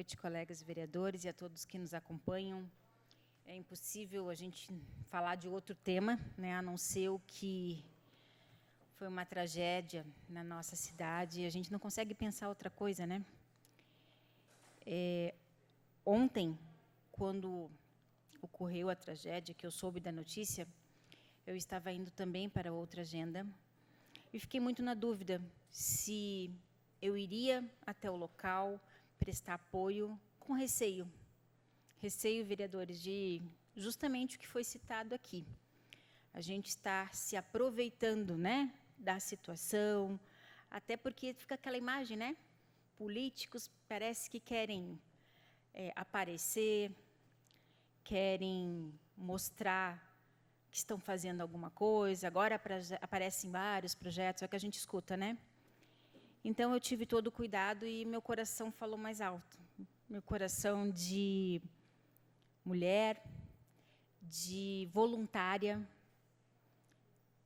noite, colegas vereadores e a todos que nos acompanham. É impossível a gente falar de outro tema, né, a não ser o que foi uma tragédia na nossa cidade. E a gente não consegue pensar outra coisa, né? Ontem, quando ocorreu a tragédia, que eu soube da notícia, eu estava indo também para outra agenda e fiquei muito na dúvida se eu iria até o local prestar apoio, com receio, vereadores, de justamente o que foi citado aqui. A gente está se aproveitando, né, da situação, até porque fica aquela imagem, né? Políticos parece que querem aparecer, querem mostrar que estão fazendo alguma coisa. Agora aparecem vários projetos, é o que a gente escuta, né? Então, eu tive todo o cuidado e meu coração falou mais alto. Meu coração de mulher, de voluntária,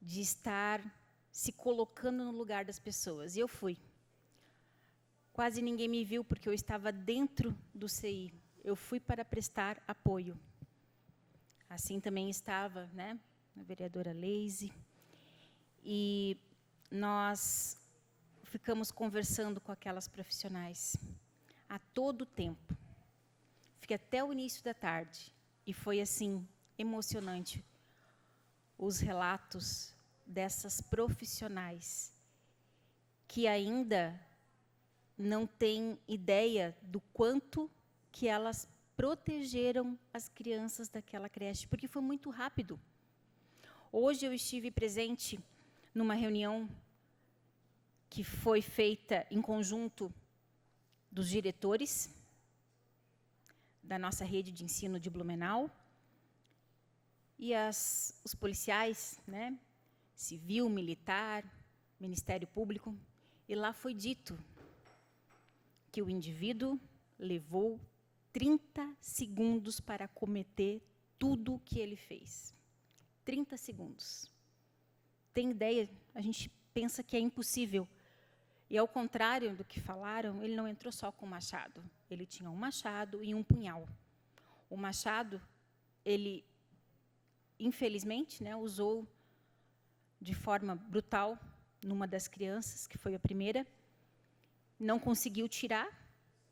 de estar se colocando no lugar das pessoas. E eu fui. Quase ninguém me viu, porque eu estava dentro do CI. Eu fui para prestar apoio. Assim também estava, né, a vereadora Leise. E nós ficamos conversando com aquelas profissionais a todo tempo. Fiquei até o início da tarde. E foi, assim, emocionante os relatos dessas profissionais que ainda não têm ideia do quanto que elas protegeram as crianças daquela creche, porque foi muito rápido. Hoje eu estive presente numa reunião que foi feita em conjunto dos diretores da nossa rede de ensino de Blumenau e os policiais, né, civil, militar, Ministério Público, e lá foi dito que o indivíduo levou 30 segundos para cometer tudo o que ele fez. 30 segundos. Tem ideia? A gente pensa que é impossível. E, ao contrário do que falaram, ele não entrou só com o machado. Ele tinha um machado e um punhal. O machado, ele, infelizmente, né, usou de forma brutal numa das crianças, que foi a primeira, não conseguiu tirar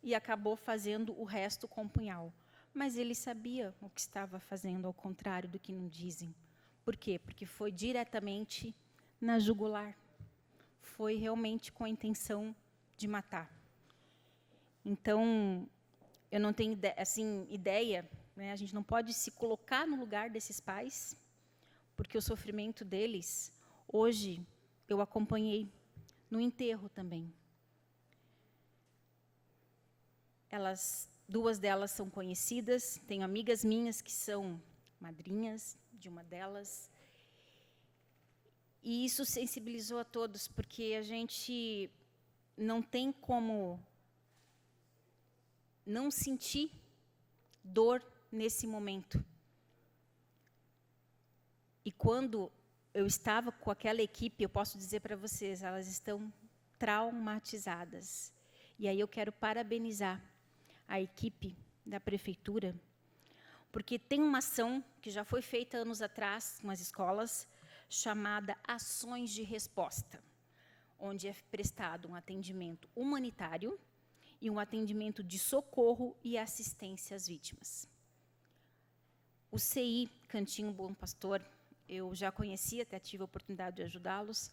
e acabou fazendo o resto com o punhal. Mas ele sabia o que estava fazendo, ao contrário do que não dizem. Por quê? Porque foi diretamente na jugular. Foi realmente com a intenção de matar. Então, eu não tenho ideia, né? A gente não pode se colocar no lugar desses pais, porque o sofrimento deles, hoje, eu acompanhei no enterro também. Duas delas são conhecidas, tenho amigas minhas que são madrinhas de uma delas. E isso sensibilizou a todos, porque a gente não tem como não sentir dor nesse momento. E quando eu estava com aquela equipe, eu posso dizer para vocês, elas estão traumatizadas. E aí eu quero parabenizar a equipe da prefeitura, porque tem uma ação que já foi feita anos atrás nas escolas, chamada Ações de Resposta, onde é prestado um atendimento humanitário e um atendimento de socorro e assistência às vítimas. O CI Cantinho Bom Pastor, eu já conhecia, até tive a oportunidade de ajudá-los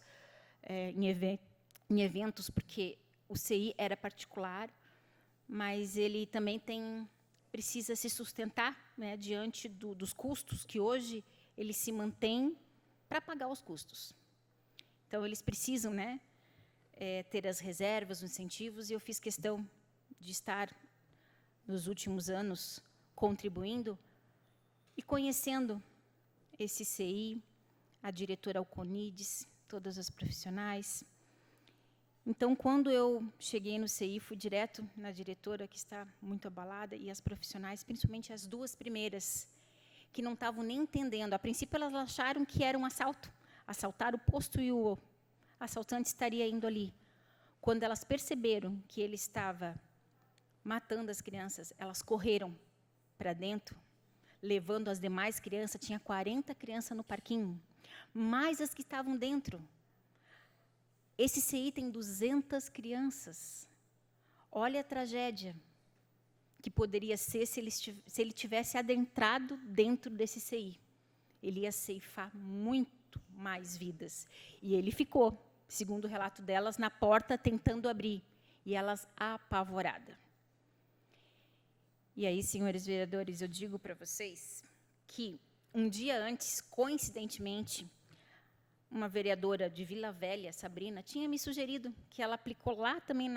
em eventos, porque o CI era particular, mas ele também precisa se sustentar, né, diante dos custos, que hoje ele se mantém para pagar os custos. Então, eles precisam, né, ter as reservas, os incentivos, e eu fiz questão de estar, nos últimos anos, contribuindo e conhecendo esse CI, a diretora Alconides, todas as profissionais. Então, quando eu cheguei no CI, fui direto na diretora, que está muito abalada, e as profissionais, principalmente as duas primeiras, que não estavam nem entendendo. A princípio, elas acharam que era um assalto. Assaltaram o posto e o assaltante estaria indo ali. Quando elas perceberam que ele estava matando as crianças. Elas correram para dentro, levando as demais crianças. Tinha 40 crianças no parquinho, mais as que estavam dentro. Esse CI tem 200 crianças. Olha a tragédia que poderia ser se ele tivesse adentrado dentro desse CI. Ele ia ceifar muito mais vidas. E ele ficou, segundo o relato delas, na porta tentando abrir. E elas apavoradas. E aí, senhores vereadores, eu digo para vocês que um dia antes, coincidentemente, uma vereadora de Vila Velha, Sabrina, tinha me sugerido que ela aplicou lá também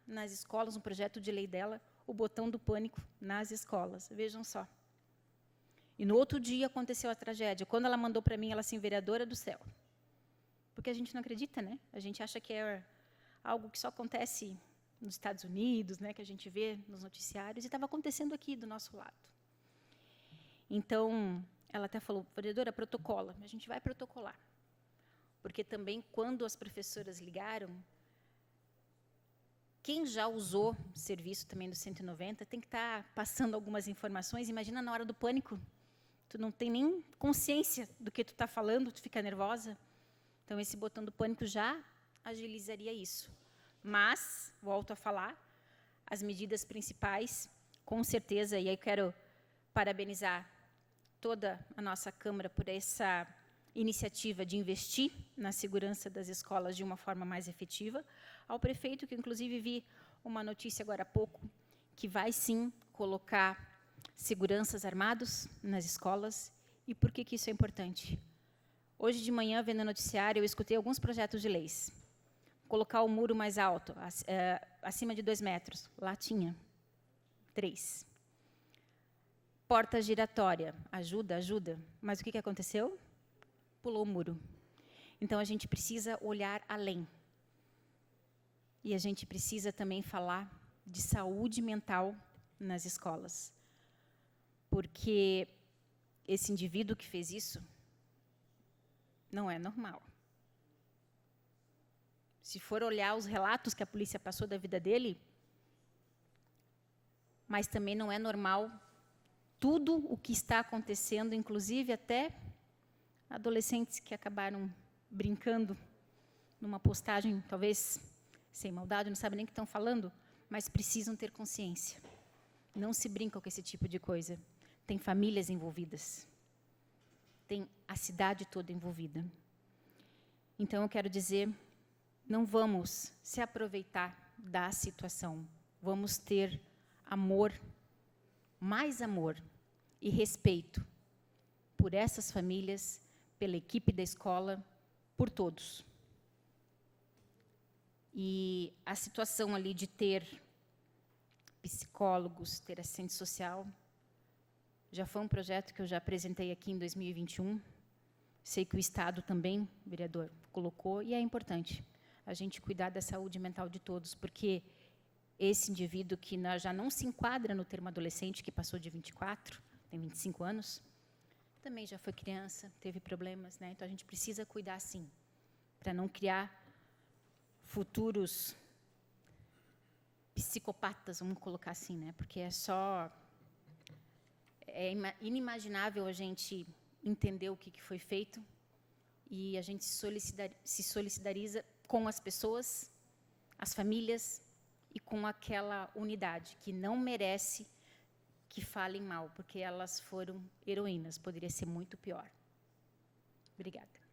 nas escolas, um projeto de lei dela, o botão do pânico nas escolas. Vejam só. E no outro dia aconteceu a tragédia. Quando ela mandou para mim, ela assim, vereadora do céu. Porque a gente não acredita, né? A gente acha que é algo que só acontece nos Estados Unidos, né, que a gente vê nos noticiários, e estava acontecendo aqui do nosso lado. Então, ela até falou, vereadora, protocola. A gente vai protocolar. Porque também, quando as professoras ligaram, quem já usou serviço também do 190 tem que estar passando algumas informações. Imagina na hora do pânico, tu não tem nem consciência do que tu está falando, tu fica nervosa. Então, esse botão do pânico já agilizaria isso. Mas, volto a falar, as medidas principais, com certeza, e aí eu quero parabenizar toda a nossa Câmara por essa iniciativa de investir na segurança das escolas de uma forma mais efetiva, ao prefeito, que inclusive vi uma notícia agora há pouco, que vai sim colocar seguranças armados nas escolas. E por que isso é importante? Hoje de manhã, vendo o noticiário, eu escutei alguns projetos de leis. Colocar o muro mais alto, acima de 2 metros. Lá tinha 3. Porta giratória, ajuda, ajuda. Mas o que aconteceu? Pulou o muro. Então, a gente precisa olhar além. E a gente precisa também falar de saúde mental nas escolas. Porque esse indivíduo que fez isso não é normal. Se for olhar os relatos que a polícia passou da vida dele, mas também não é normal tudo o que está acontecendo, inclusive até adolescentes que acabaram brincando numa postagem, talvez sem maldade, não sabem nem o que estão falando, mas precisam ter consciência. Não se brinca com esse tipo de coisa. Tem famílias envolvidas. Tem a cidade toda envolvida. Então, eu quero dizer, não vamos se aproveitar da situação. Vamos ter amor, mais amor e respeito por essas famílias, pela equipe da escola, por todos. E a situação ali de ter psicólogos, ter assistente social, já foi um projeto que eu já apresentei aqui em 2021. Sei que o Estado também, vereador, colocou, e é importante a gente cuidar da saúde mental de todos, porque esse indivíduo que já não se enquadra no termo adolescente, que passou de 24, tem 25 anos, também já foi criança, teve problemas, né? Então, a gente precisa cuidar, sim, para não criar futuros psicopatas, vamos colocar assim, né? Porque é inimaginável a gente entender o que foi feito e a gente se solidariza com as pessoas, as famílias e com aquela unidade que não merece que falem mal, porque elas foram heroínas, poderia ser muito pior. Obrigada.